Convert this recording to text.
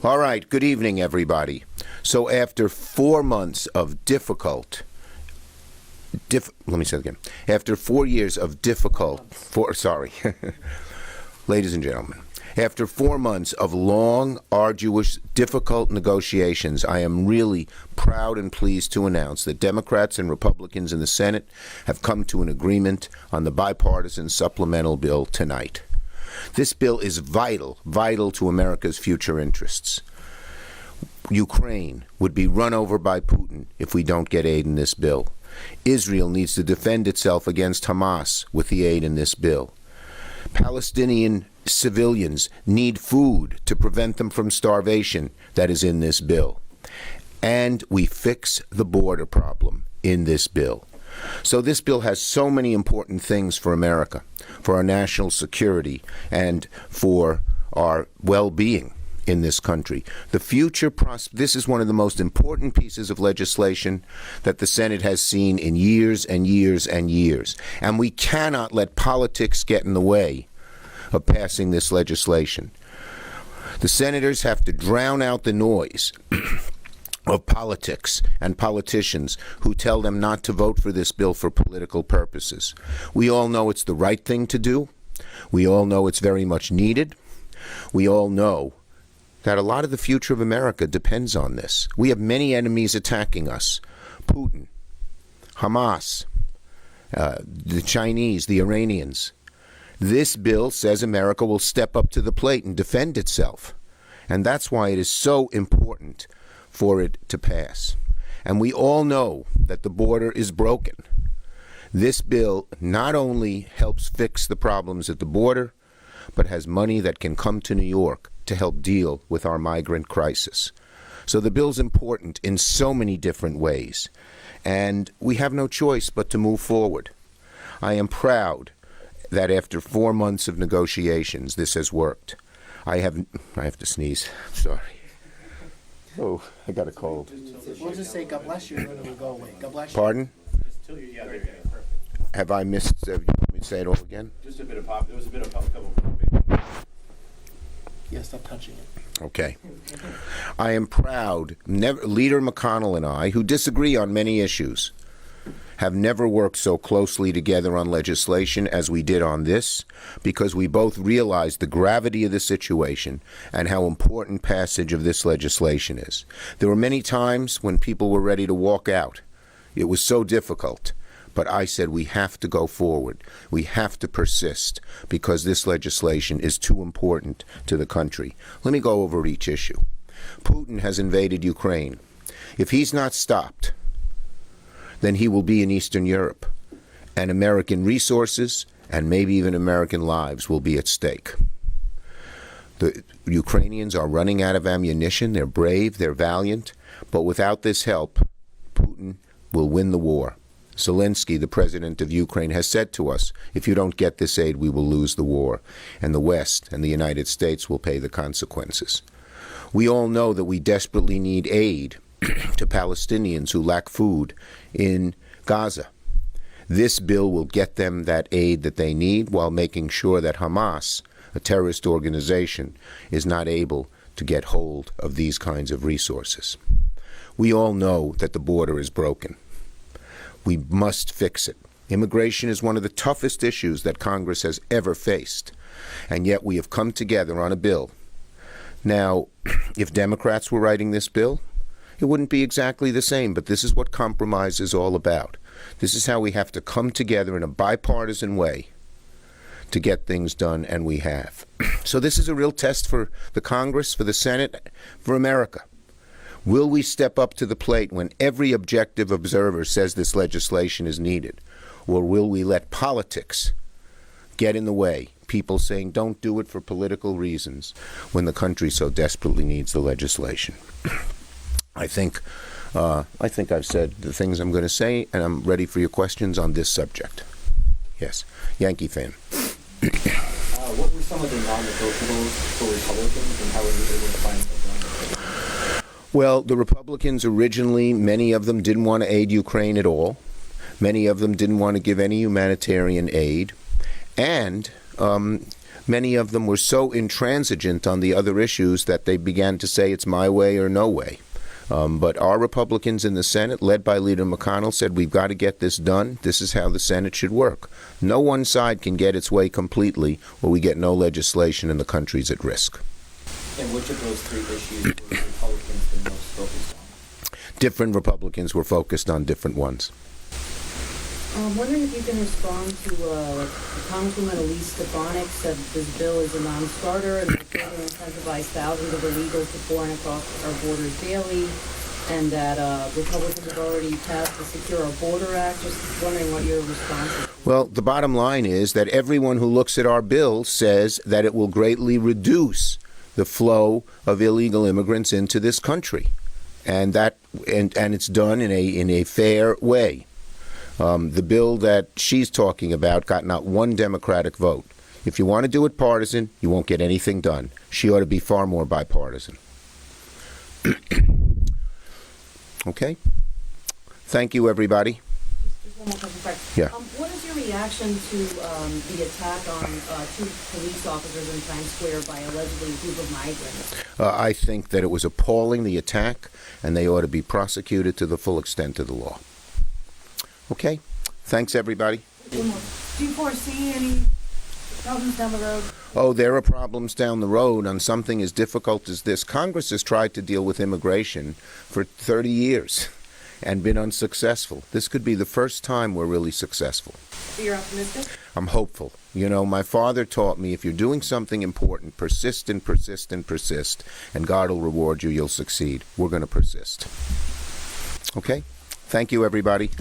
All right, good evening, everybody. So after 4 months of let me say it again. After 4 years of ladies and gentlemen, after 4 months of long, arduous, difficult negotiations, I am really proud and pleased to announce that Democrats and Republicans in the Senate have come to an agreement on the bipartisan supplemental bill tonight. This bill is vital to America's future interests. Ukraine would be run over by Putin if we don't get aid in this bill. Israel needs to defend itself against Hamas with the aid in this bill. Palestinian civilians need food to prevent them from starvation that is in this bill. And we fix the border problem in this bill. So this bill has so many important things for America, for our national security, and for our well-being in this country. This is one of the most important pieces of legislation that the Senate has seen in years and years and years. And we cannot let politics get in the way of passing this legislation. The senators have to drown out the noise of politics and politicians who tell them not to vote for this bill for political purposes. We all know it's the right thing to do. We all know it's very much needed. We all know that a lot of the future of America depends on this. We have many enemies attacking us. Putin, Hamas, the Chinese, the Iranians. This bill says America will step up to the plate and defend itself. And that's why it is so important for it to pass. And we all know that the border is broken. This bill not only helps fix the problems at the border, but has money that can come to New York to help deal with our migrant crisis. So the bill's important in so many different ways. And we have no choice but to move forward. I am proud that after 4 months of negotiations, this has worked. I have to sneeze. Sorry. Oh, I got a cold. We'll just say God bless you and then it'll go away. God bless you. Pardon? Yeah, there you go. Perfect. Have I missed? You want me to say it all again? Just a bit of pop. There was a bit of couple. Yeah, stop touching it. Okay. I am proud. Leader McConnell and I, who disagree on many issues, have never worked so closely together on legislation as we did on this, because we both realized the gravity of the situation and how important passage of this legislation is. There were many times when people were ready to walk out. It was so difficult. But I said we have to go forward. We have to persist because this legislation is too important to the country. Let me go over each issue. Putin has invaded Ukraine. If he's not stopped, then he will be in Eastern Europe. And American resources and maybe even American lives will be at stake. The Ukrainians are running out of ammunition. They're brave. They're valiant. But without this help, Putin will win the war. Zelensky, the president of Ukraine, has said to us, if you don't get this aid, we will lose the war, and the West and the United States will pay the consequences. We all know that we desperately need aid to Palestinians who lack food in Gaza. This bill will get them that aid that they need while making sure that Hamas, a terrorist organization, is not able to get hold of these kinds of resources. We all know that the border is broken. We must fix it. Immigration is one of the toughest issues that Congress has ever faced, and yet we have come together on a bill. Now, if Democrats were writing this bill, it wouldn't be exactly the same, but this is what compromise is all about. This is how we have to come together in a bipartisan way to get things done, and we have. So this is a real test for the Congress, for the Senate, for America. Will we step up to the plate when every objective observer says this legislation is needed? Or will we let politics get in the way, people saying don't do it for political reasons, when the country so desperately needs the legislation? I think I've said the things I'm going to say, and I'm ready for your questions on this subject. Yes, Yankee fan. What were some of the non-negotiables for Republicans, and how were you able to find them? Well, the Republicans originally, many of them didn't want to aid Ukraine at all. Many of them didn't want to give any humanitarian aid. And Many of them were so intransigent on the other issues that they began to say it's my way or no way. But our Republicans in the Senate, led by Leader McConnell, said we've got to get this done. This is how the Senate should work. No one side can get its way completely, or we get no legislation and the country's at risk. And which of those three issues were Republicans the most focused on? Different Republicans were focused on different ones. I'm wondering if you can respond to Congresswoman Elise Stefanik said this bill is a non-starter and will further incentivize thousands of illegals to pour in across our borders daily, and that Republicans have already passed the Secure Our Border Act. Just wondering what your response is. Well, the bottom line is that everyone who looks at our bill says that it will greatly reduce the flow of illegal immigrants into this country, and it's done in a fair way. The bill that she's talking about got not one Democratic vote. If you want to do it partisan, you won't get anything done. She ought to be far more bipartisan. Okay? Thank you, everybody. Just one more question, Frank. Yeah. What is your reaction to the attack on two police officers in Times Square by allegedly a group of migrants? I think that it was appalling, the attack, and they ought to be prosecuted to the full extent of the law. Okay? Thanks, everybody. Do you foresee any problems down the road? Oh, there are problems down the road on something as difficult as this. Congress has tried to deal with immigration for 30 years and been unsuccessful. This could be the first time we're really successful. So you're optimistic? I'm hopeful. You know, my father taught me if you're doing something important, persist and persist and persist, and God will reward you, you'll succeed. We're going to persist. Okay? Thank you, everybody.